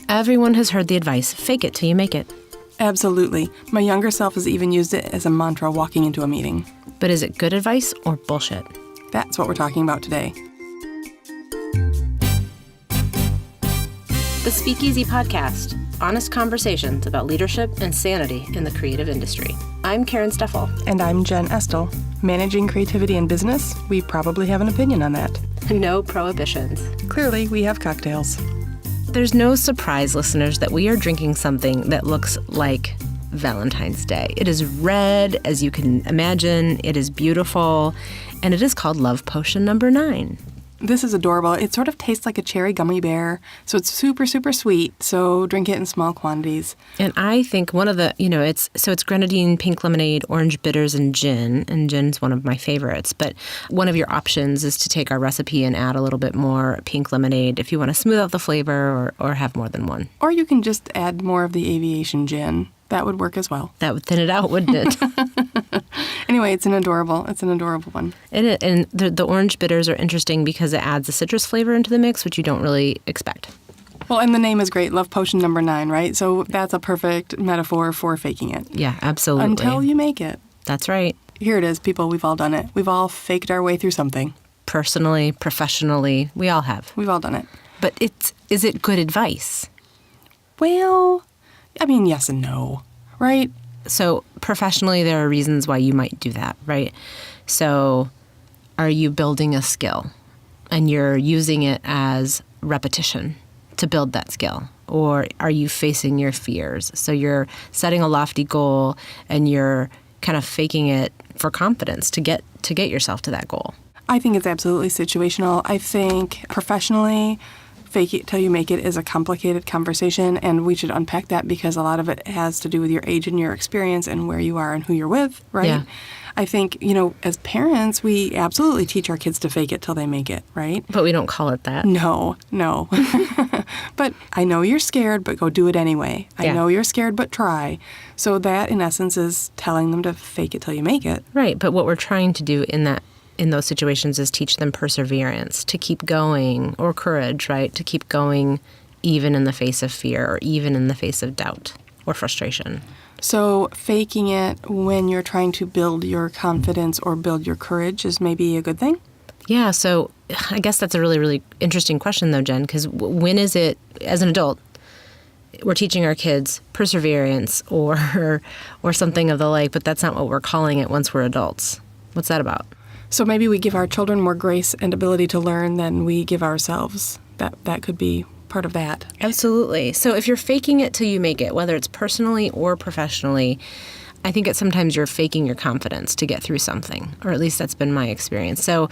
Everyone has heard the advice, fake it till you make it. Absolutely. My younger self has even used it as a mantra walking into a meeting. But is it good advice or bullshit? That's what we're talking about today. The Speakeasy Podcast. Honest conversations about leadership and sanity in the creative industry. I'm Karen Steffel. And I'm Jen Estel. Managing creativity in business, we probably have an opinion on that. No prohibitions. Clearly, we have cocktails. There's no surprise, listeners, that we are drinking something that looks like Valentine's Day. It is red, as you can imagine. It is beautiful, and it is called Love Potion number 9. This is adorable. It sort of tastes like a cherry gummy bear, so it's super, super sweet, so drink it in small quantities. And I think one of the, it's grenadine, pink lemonade, orange bitters, and gin's one of my favorites. But one of your options is to take our recipe and add a little bit more pink lemonade if you want to smooth out the flavor or have more than one. Or you can just add more of the aviation gin. That would work as well. That would thin it out, wouldn't it? Anyway, it's an adorable one. And the orange bitters are interesting because it adds a citrus flavor into the mix, which you don't really expect. Well, and the name is great, Love Potion number 9, right? So that's a perfect metaphor for faking it. Yeah, absolutely. Until you make it. That's right. Here it is, people. We've all done it. We've all faked our way through something. Personally, professionally, we all have. We've all done it. But is it good advice? Well, I mean, yes and no, right? So professionally, there are reasons why you might do that, right? So are you building a skill and you're using it as repetition to build that skill? Or are you facing your fears? So you're setting a lofty goal and you're kind of faking it for confidence to get yourself to that goal. I think it's absolutely situational. I think professionally, fake it till you make it is a complicated conversation, and we should unpack that because a lot of it has to do with your age and your experience and where you are and who you're with, right? Yeah. I think, as parents, we absolutely teach our kids to fake it till they make it, right? But we don't call it that. No. But I know you're scared, but go do it anyway. Yeah. I know you're scared, but try. So that, in essence, is telling them to fake it till you make it. Right, but what we're trying to do in those situations is teach them perseverance, to keep going, or courage, right? To keep going even in the face of fear or even in the face of doubt or frustration. So faking it when you're trying to build your confidence or build your courage is maybe a good thing? Yeah, so I guess that's a really, really interesting question, though, Jen, because when is it, as an adult, we're teaching our kids perseverance or something of the like, but that's not what we're calling it once we're adults. What's that about? So maybe we give our children more grace and ability to learn than we give ourselves. That could be part of that. Absolutely. So if you're faking it till you make it, whether it's personally or professionally, I think sometimes you're faking your confidence to get through something, or at least that's been my experience. So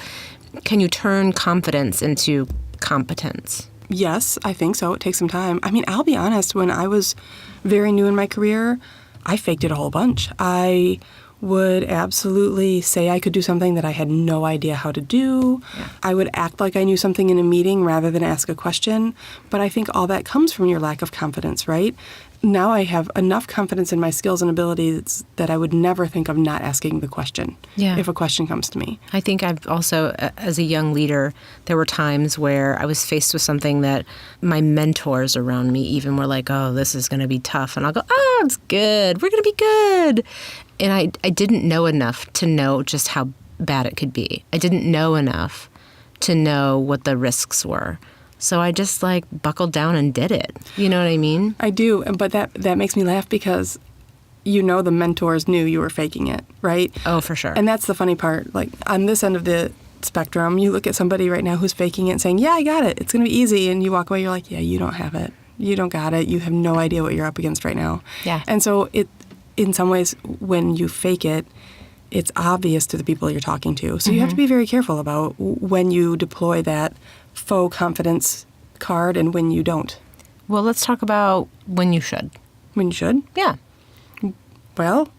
can you turn confidence into competence? Yes, I think so. It takes some time. I mean, I'll be honest, when I was very new in my career, I faked it a whole bunch. I would absolutely say I could do something that I had no idea how to do. Yeah. I would act like I knew something in a meeting rather than ask a question. But I think all that comes from your lack of confidence, right? Now I have enough confidence in my skills and abilities that I would never think of not asking the question if a question comes to me. I think I've also, as a young leader, there were times where I was faced with something that my mentors around me even were like, oh, this is going to be tough. And I'll go, oh, it's good. We're going to be good. And I didn't know enough to know just how bad it could be. I didn't know enough to know what the risks were. So I just buckled down and did it. You know what I mean? I do, but that makes me laugh because the mentors knew you were faking it, right? Oh, for sure. And that's the funny part. On this end of the spectrum, you look at somebody right now who's faking it and saying, yeah, I got it. It's going to be easy. And you walk away, you're like, yeah, you don't have it. You don't got it. You have no idea what you're up against right now. Yeah. And so in some ways, when you fake it, it's obvious to the people you're talking to. So you have to be very careful about when you deploy that faux confidence card and when you don't. Well, let's talk about when you should. When you should? Yeah. Well,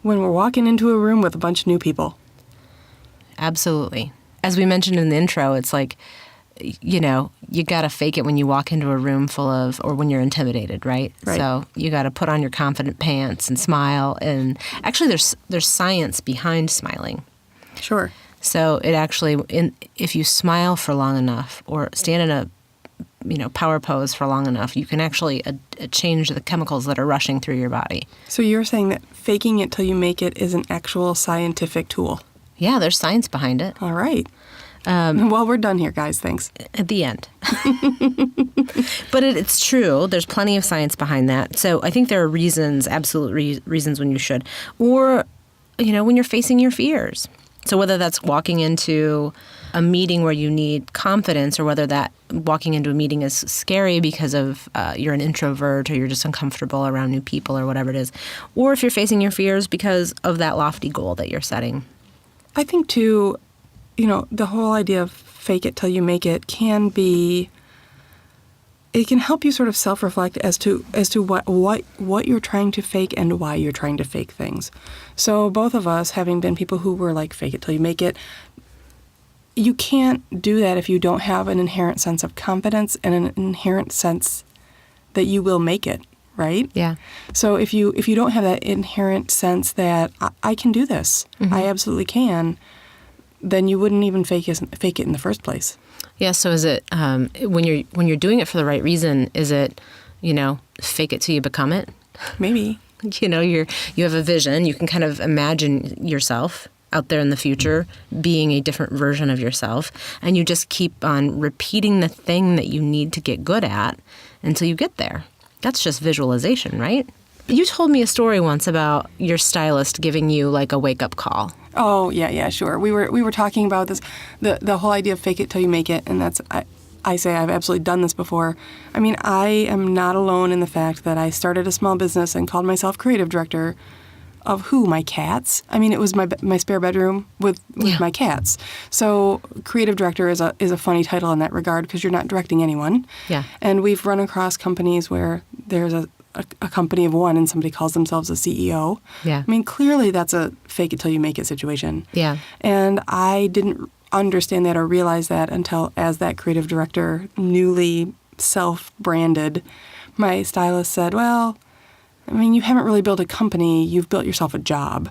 when we're walking into a room with a bunch of new people. Absolutely. As we mentioned in the intro, it's you got to fake it when you walk into a room full of, or when you're intimidated, right? So you got to put on your confident pants and smile. And actually, there's science behind smiling. Sure. So it actually, if you smile for long enough or stand in a power pose for long enough, you can actually change the chemicals that are rushing through your body. So you're saying that faking it till you make it is an actual scientific tool? Yeah, there's science behind it. All right. Well, we're done here, guys. Thanks. At the end. But it's true. There's plenty of science behind that. So I think there are reasons, absolute reasons when you should. Or, when you're facing your fears. So whether that's walking into a meeting where you need confidence, or whether that walking into a meeting is scary because of you're an introvert or you're just uncomfortable around new people or whatever it is. Or if you're facing your fears because of that lofty goal that you're setting. I think, too, the whole idea of fake it till you make it can help you sort of self-reflect as to what you're trying to fake and why you're trying to fake things. So both of us, having been people who were like, fake it till you make it, you can't do that if you don't have an inherent sense of confidence and an inherent sense that you will make it, right? Yeah. So if you don't have that inherent sense that I can do this, I absolutely can, then you wouldn't even fake it in the first place. Yeah. So is it when you're doing it for the right reason? Is it fake it till you become it? Maybe. You have a vision. You can kind of imagine yourself out there in the future being a different version of yourself, and you just keep on repeating the thing that you need to get good at until you get there. That's just visualization, right? You told me a story once about your stylist giving you like a wake-up call. Oh, yeah, sure. We were talking about this, the whole idea of fake it till you make it, and that's I say I've absolutely done this before. I mean, I am not alone in the fact that I started a small business and called myself creative director of who? My cats? I mean, it was my spare bedroom with my cats. So creative director is a funny title in that regard because you're not directing anyone. Yeah. And we've run across companies where there's a company of one and somebody calls themselves a CEO. Yeah. I mean, clearly that's a fake it till you make it situation. Yeah. And I didn't understand that or realize that until, as that creative director, newly self-branded, my stylist said, well, I mean, you haven't really built a company, you've built yourself a job.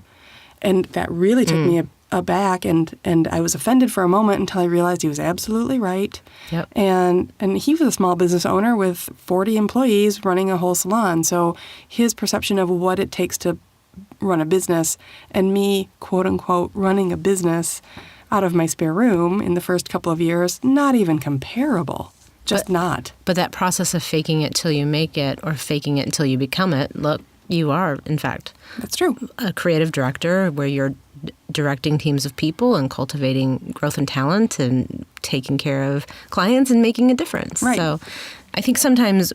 And that really took me aback, and I was offended for a moment until I realized he was absolutely right. Yep. And he was a small business owner with 40 employees running a whole salon. So his perception of what it takes to run a business, and me, quote unquote, running a business out of my spare room in the first couple of years, not even comparable. Just not. But that process of faking it till you make it, or faking it until you become it, look, you are, in fact, that's true, a creative director where you're directing teams of people and cultivating growth and talent and taking care of clients and making a difference. Right. So I think sometimes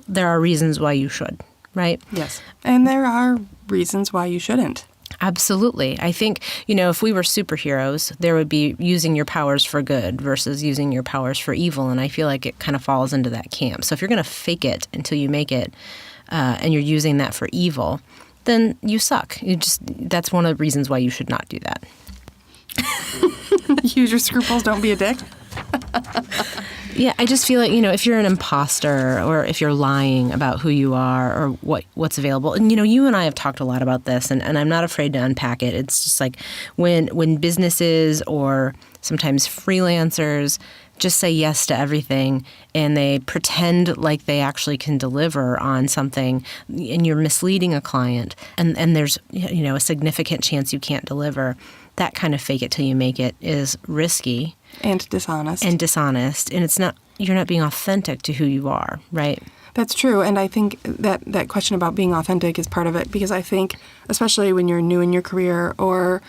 there are reasons why you should, right? Yes. And there are reasons why you shouldn't. Absolutely. I think, if we were superheroes, there would be using your powers for good versus using your powers for evil. And I feel like it kind of falls into that camp. So if you're going to fake it until you make it, and you're using that for evil, then you suck. That's one of the reasons why you should not do that. Use your scruples, don't be a dick. Yeah, I just feel like, if you're an imposter or if you're lying about who you are or what's available, and, you and I have talked a lot about this, and I'm not afraid to unpack it. It's just like when businesses or sometimes freelancers just say yes to everything and they pretend like they actually can deliver on something, and you're misleading a client, and there's, a significant chance you can't deliver. That kind of fake it till you make it is risky. And dishonest. And you're not being authentic to who you are, right? That's true. And I think that question about being authentic is part of it, because I think, especially when you're new in your career or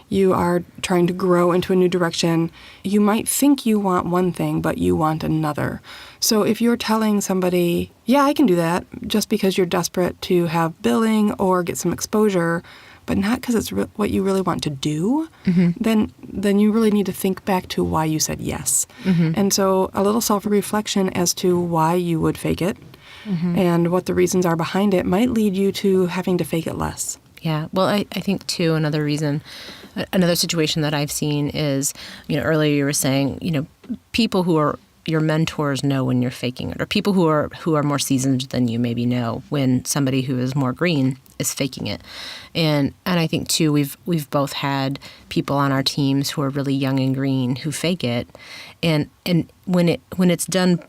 you are trying to grow into a new direction, you might think you want one thing, but you want another. So if you're telling somebody, yeah, I can do that, just because you're desperate to have billing or get some exposure, but not because it's what you really want to do, then you really need to think back to why you said yes. And so a little self-reflection as to why you would fake it and what the reasons are behind it might lead you to having to fake it less. Yeah. Well, I think, too, another situation that I've seen is, earlier you were saying, people who are your mentors know when you're faking it, or people who are more seasoned than you maybe know when somebody who is more green is faking it. And I think, too, we've both had people on our teams who are really young and green who fake it. And when it's done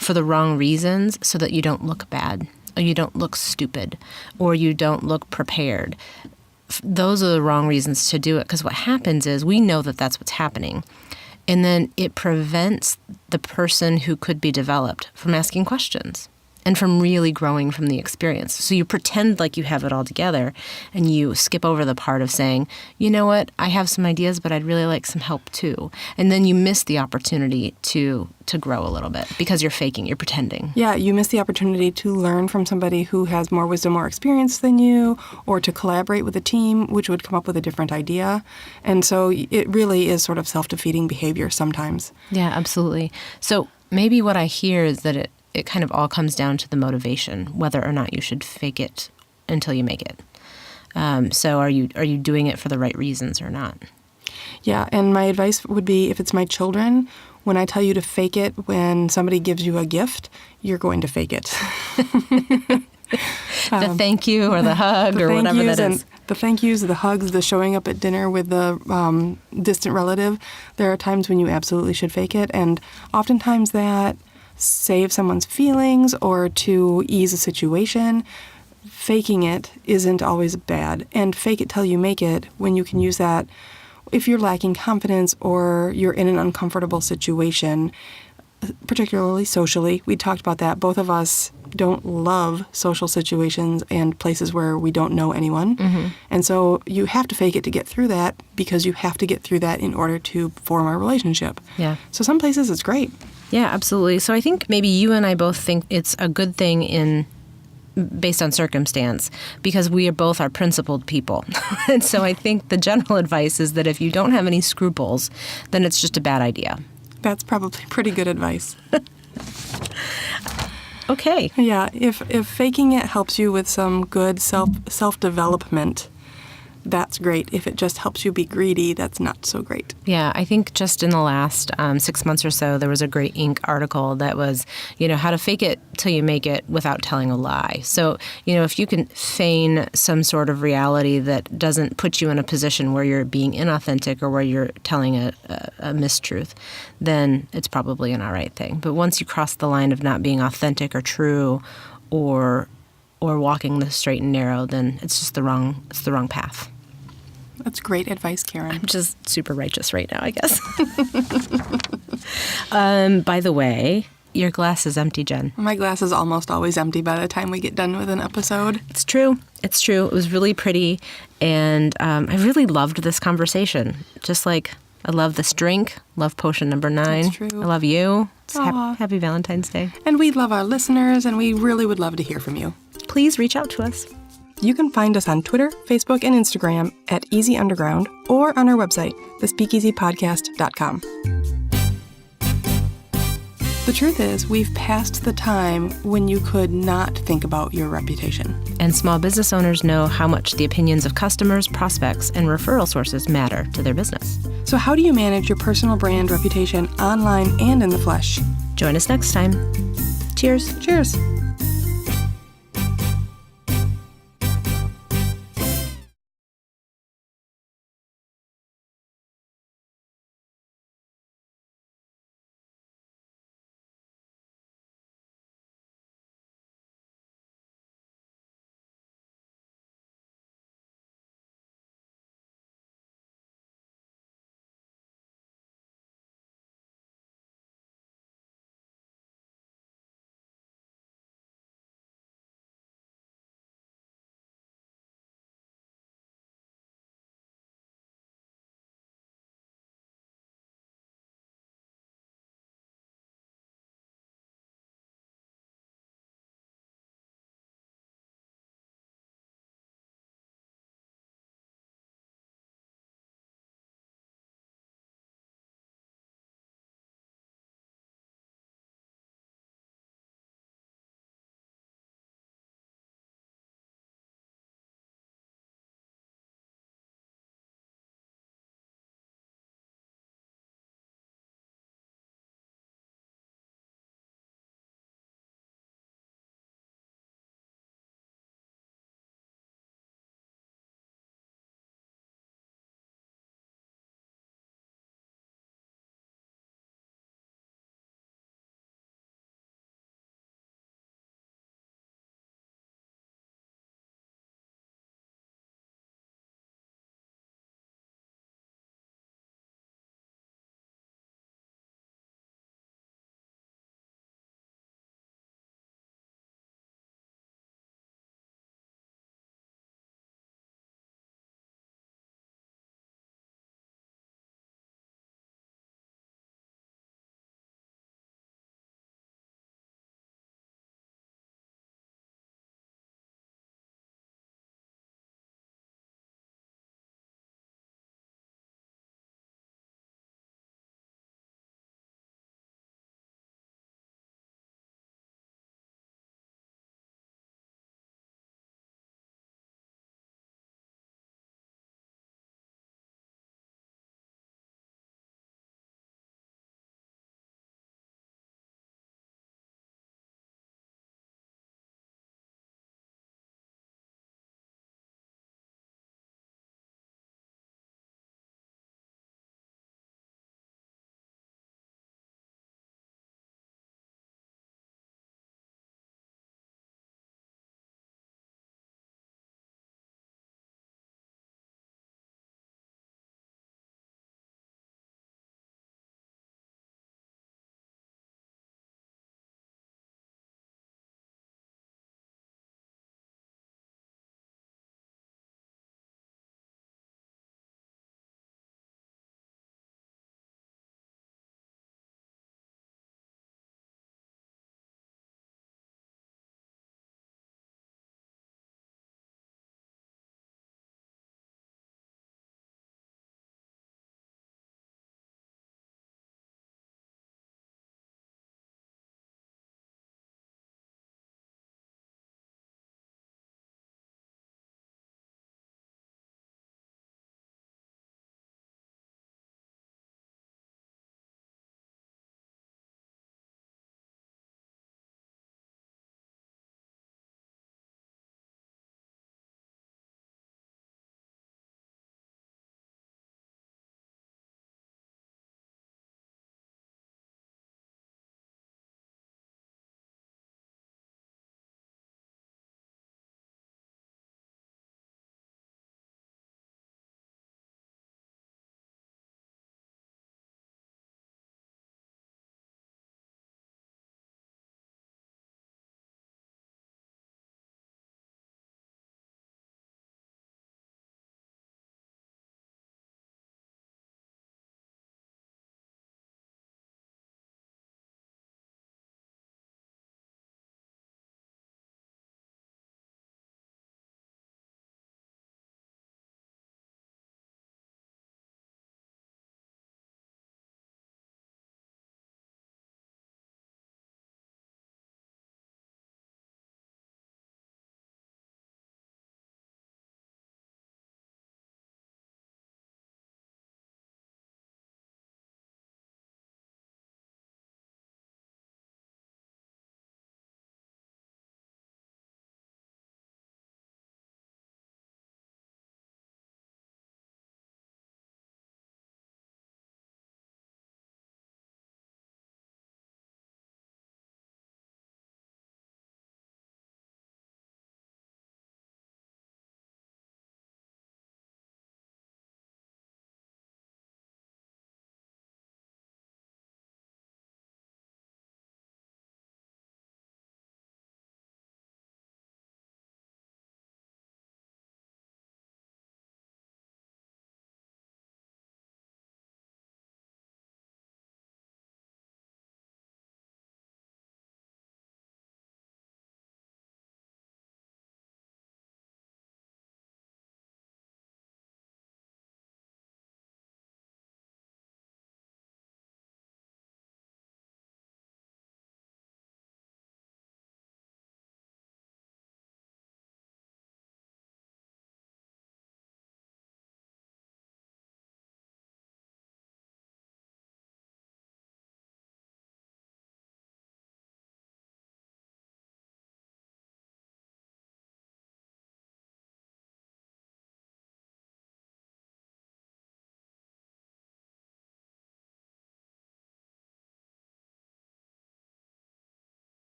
for the wrong reasons so that you don't look bad, or you don't look stupid, or you don't look prepared. Those are the wrong reasons to do it, because what happens is we know that that's what's happening. And then it prevents the person who could be developed from asking questions and from really growing from the experience. So you pretend like you have it all together, and you skip over the part of saying, you know what, I have some ideas, but I'd really like some help too. And then you miss the opportunity to grow a little bit because you're faking, you're pretending. Yeah, you miss the opportunity to learn from somebody who has more wisdom or experience than you, or to collaborate with a team, which would come up with a different idea. And so it really is sort of self-defeating behavior sometimes. Yeah, absolutely. So maybe what I hear is that it kind of all comes down to the motivation, whether or not you should fake it until you make it. So are you doing it for the right reasons or not? Yeah, and my advice would be, if it's my children, when I tell you to fake it when somebody gives you a gift, you're going to fake it. The thank you or the hug or whatever that is. The thank yous, the hugs, the showing up at dinner with the distant relative, there are times when you absolutely should fake it, and oftentimes that save someone's feelings or to ease a situation. Faking it isn't always bad. And fake it till you make it, when you can use that if you're lacking confidence or you're in an uncomfortable situation, particularly socially. We talked about that. Both of us don't love social situations and places where we don't know anyone. Mm-hmm. And so you have to fake it to get through that, because you have to get through that in order to form a relationship. Yeah. So some places it's great. Yeah, absolutely. So I think maybe you and I both think it's a good thing based on circumstance, because we are both are principled people. And so I think the general advice is that if you don't have any scruples, then it's just a bad idea. That's probably pretty good advice. Okay. Yeah, if faking it helps you with some good self-development, that's great. If it just helps you be greedy, that's not so great. Yeah, I think just in the last 6 months or so, there was a great Inc. article that was, how to fake it till you make it without telling a lie. So, if you can feign some sort of reality that doesn't put you in a position where you're being inauthentic or where you're telling a mistruth, then it's probably an all right thing. But once you cross the line of not being authentic or true or walking the straight and narrow, then it's the wrong path. That's great advice, Karen. I'm just super righteous right now, I guess. By the way, your glass is empty, Jen. My glass is almost always empty by the time we get done with an episode. It's true. It's true. It was really pretty, and I really loved this conversation. Just like I love this drink, love potion number 9. That's true. I love you. Happy Valentine's Day. And we love our listeners, and we really would love to hear from you. Please reach out to us. You can find us on Twitter, Facebook, and Instagram at Easy Underground, or on our website, thespeakeasypodcast.com. The truth is, we've passed the time when you could not think about your reputation. And small business owners know how much the opinions of customers, prospects, and referral sources matter to their business. So how do you manage your personal brand reputation online and in the flesh? Join us next time. Cheers. Cheers.